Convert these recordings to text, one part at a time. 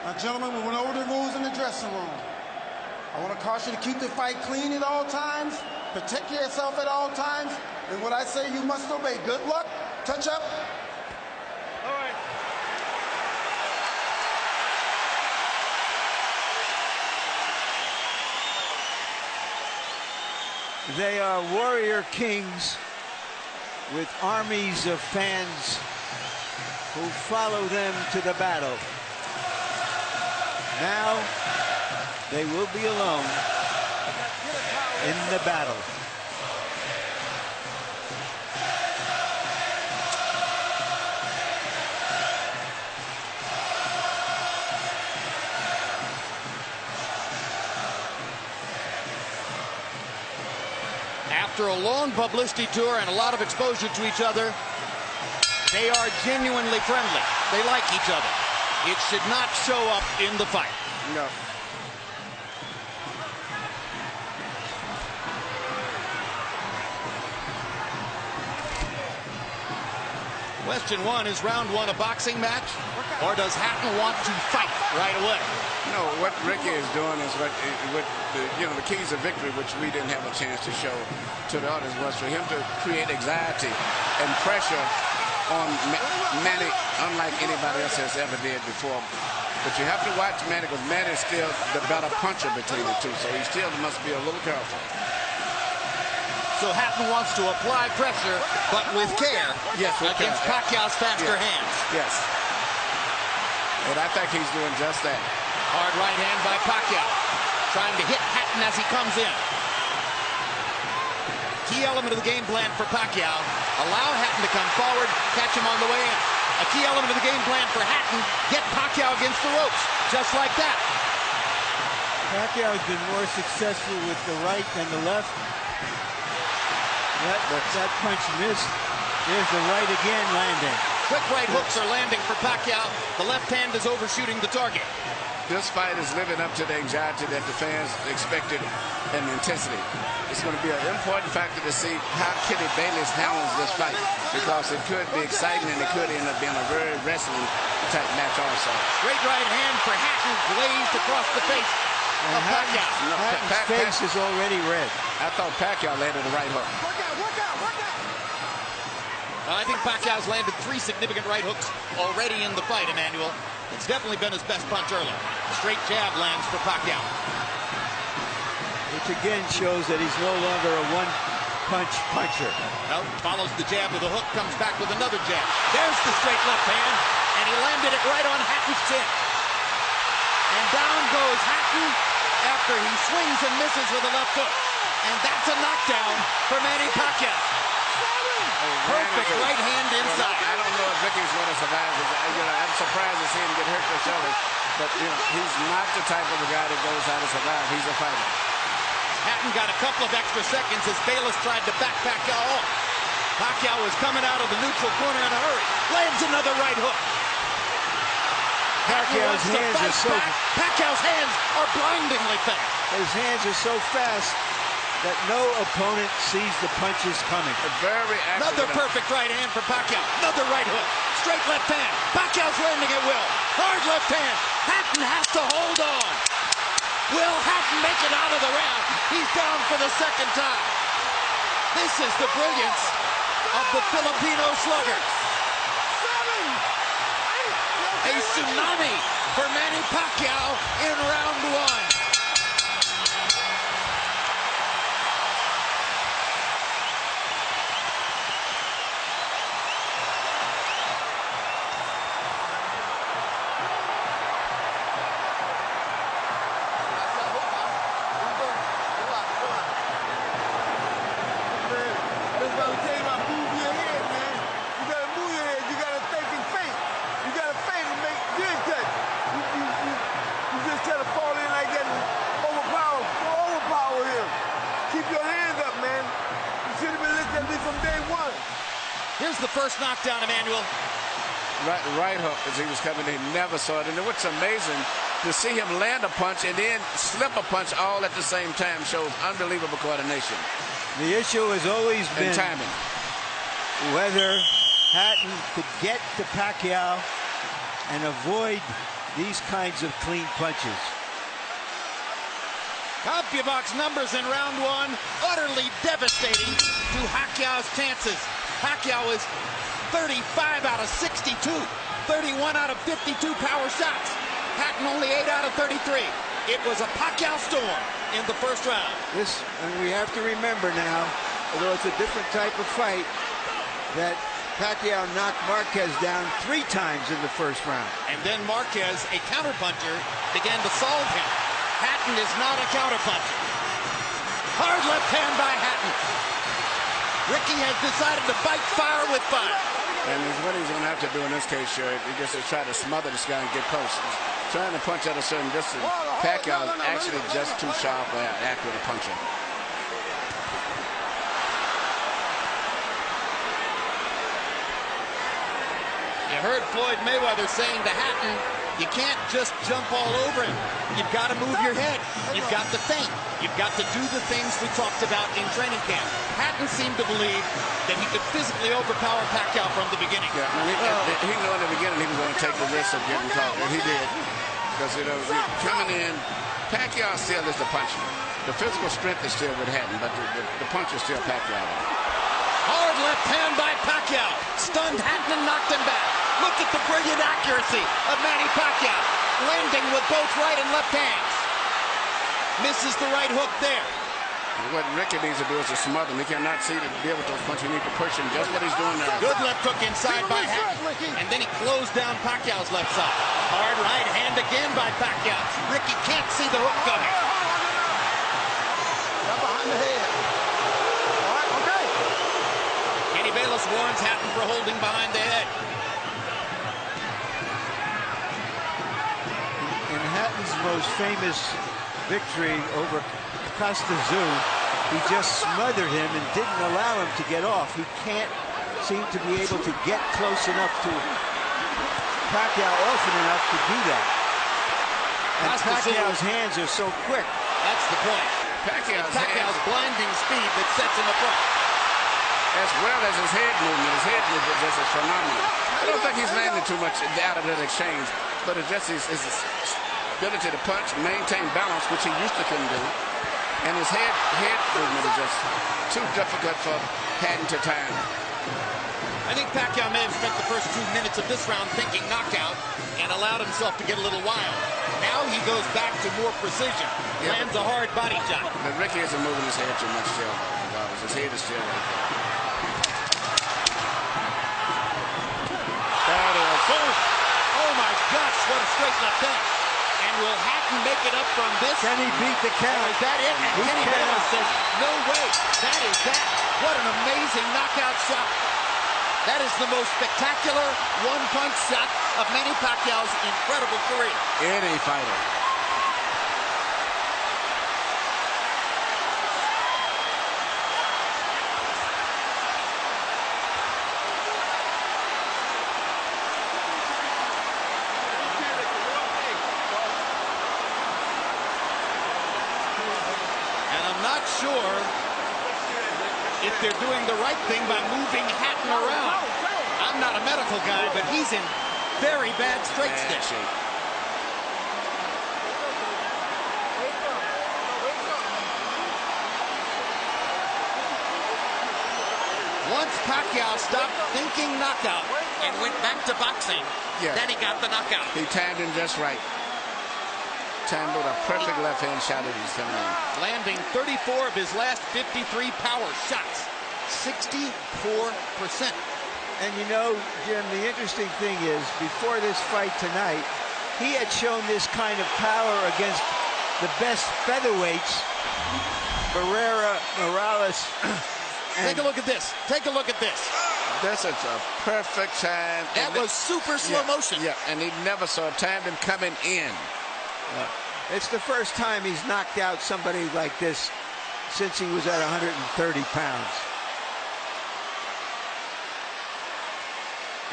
Now, gentlemen, we went over the rules in the dressing room. I want to caution you to keep the fight clean at all times, protect yourself at all times, and what I say you must obey. Good luck. Touch up. All right. They are warrior kings with armies of fans who follow them to the battle. Now they will be alone in the battle. After a long publicity tour and a lot of exposure to each other, they are genuinely friendly. They like each other. It should not show up in the fight. No. Question one, is round one a boxing match, or does Hatton want to fight right away? No, what Ricky is doing is what the keys of victory, which we didn't have a chance to show to the audience, was for him to create anxiety and pressure on Manny, unlike anybody else has ever did before. But you have to watch Manny, because Manny is still the better puncher between the two, so he still must be a little careful. So Hatton wants to apply pressure, but with care, yes, against Pacquiao's faster hands. Yes. And I think he's doing just that. Hard right hand by Pacquiao, trying to hit Hatton as he comes in. Key element of the game plan for Pacquiao, allow Hatton to come forward, catch him on the way in. A key element of the game plan for Hatton, get Pacquiao against the ropes, just like that. Pacquiao has been more successful with the right than the left. That punch missed. There's the right again landing. Quick right hooks are landing for Pacquiao. The left hand is overshooting the target. This fight is living up to the anxiety that the fans expected and the intensity. It's going to be an important factor to see how Kitty Bayless handles this fight, because it could be exciting and it could end up being a very wrestling type match also. Great right hand for Hatton, glazed across the face of Pacquiao. Hatton's face is already red. I thought Pacquiao landed the right hook. I think Pacquiao's landed 3 significant right hooks already in the fight, Emmanuel. It's definitely been his best punch early. Straight jab lands for Pacquiao. Which again shows that he's no longer a one-punch puncher. No, follows the jab with a hook, comes back with another jab. There's the straight left hand, and he landed it right on Hatton's chin. And down goes Hatton after he swings and misses with a left hook. And that's a knockdown for Manny Pacquiao. Perfect right hand inside. Well, I don't know if Ricky's going to survive. I'm surprised to see him get hurt for shoulder. But, he's not the type of a guy that goes out to survive. He's a fighter. Hatton got a couple of extra seconds as Bayless tried to back Pacquiao off. Pacquiao was coming out of the neutral corner in a hurry. Lands another right hook. Pacquiao's hands are so... Pacquiao's hands are blindingly fast. His hands are so fast that no opponent sees the punches coming. Very accurate. Another perfect right hand for Pacquiao. Another right hook. Straight left hand. Pacquiao's landing at will. Hard left hand. Hatton has to hold on. Will Hatton make it out of the round? He's down for the second time. This is the brilliance of the Filipino sluggers. A tsunami for Manny Pacquiao in round one. Here's the first knockdown, Emmanuel. Right hook as he was coming in. Never saw it. And what's amazing, to see him land a punch and then slip a punch all at the same time shows unbelievable coordination. The issue has always been timing. Whether Hatton could get to Pacquiao and avoid these kinds of clean punches. CompuBox numbers in round one, utterly devastating to Pacquiao's chances. Pacquiao is 35 out of 62, 31 out of 52 power shots. Hatton only 8 out of 33. It was a Pacquiao storm in the first round. And we have to remember now, although it's a different type of fight, that Pacquiao knocked Marquez down 3 times in the first round. And then Marquez, a counterpuncher, began to solve him. Hatton is not a counterpuncher. Hard left hand by Hatton. Ricky has decided to fight fire with fire. And what he's going to have to do in this case, sure, he just try to smother this guy and get close. He's trying to punch at a certain distance. Pacquiao is actually just too sharp or accurate a puncher. You heard Floyd Mayweather saying to Hatton, you can't just jump all over him. You've got to move your head. You've got to think. You've got to do the things we talked about in training camp. Hatton seemed to believe that he could physically overpower Pacquiao from the beginning. Yeah, he knew in the beginning he was going to take the risk of getting caught, and he did. Because, coming in, Pacquiao still is the puncher. The physical strength is still with Hatton, but the punch is still Pacquiao. Hard left hand by Pacquiao. Stunned Hatton and knocked him back. Look at the brilliant accuracy of Manny Pacquiao. Landing with both right and left hands. Misses the right hook there. What Ricky needs to do is to smother him. He cannot see to deal with those punches. He needs to push him. Just what he's doing now. Good left hook inside by Hatton. And then he closed down Pacquiao's left side. Hard right hand again by Pacquiao. Ricky can't see the hook coming. Right behind the head. All right, okay. Kenny Bayless warns Hatton for holding behind the head. In Hatton's most famous victory over Costa Zoo, he just smothered him and didn't allow him to get off. He can't seem to be able to get close enough to Pacquiao often enough to do that. And Pacquiao's hands are so quick. That's the point. Pacquiao's blinding speed that sets him apart. As well as his head movement. His head movement just is phenomenal. I don't think he's landing too much out of that exchange, but it's just his ability to punch, maintain balance, which he used to couldn't do. And his head movement is just too difficult for Hatton to time. I think Pacquiao may have spent the first 2 minutes of this round thinking knockout and allowed himself to get a little wild. Now he goes back to more precision. Lands a hard body shot. But Ricky isn't moving his head too much still. His head is still right there. That is boom. Oh my gosh, what a straight left hand. And will Hatton make it up from this? Can he beat the count? Is that it? And Kenny Bayless says, no way. That is that. What an amazing knockout shot. That is the most spectacular one-punch shot of Manny Pacquiao's incredible career. Any fighter. Not sure if they're doing the right thing by moving Hatton around. I'm not a medical guy, but he's in very bad straight stick. Once Pacquiao stopped thinking knockout and went back to boxing, then he got the knockout. He timed him just right. Timed with a perfect left-hand shot at his coming in. Landing 34 of his last 53 power shots. 64%. And you know, Jim, the interesting thing is, before this fight tonight, he had shown this kind of power against the best featherweights, Barrera, Morales. Take a look at this. Take a look at this. That's a perfect time. That was super slow motion. Yeah, and he never saw timed him coming in. It's the first time he's knocked out somebody like this since he was at 130 pounds.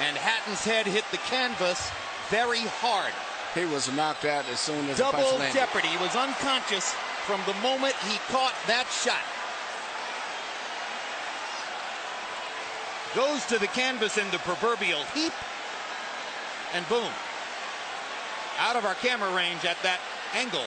And Hatton's head hit the canvas very hard. He was knocked out as soon as the punch Double landed. jeopardy. He was unconscious from the moment he caught that shot. Goes to the canvas in the proverbial heap. And boom. Out out of our camera range at that angle.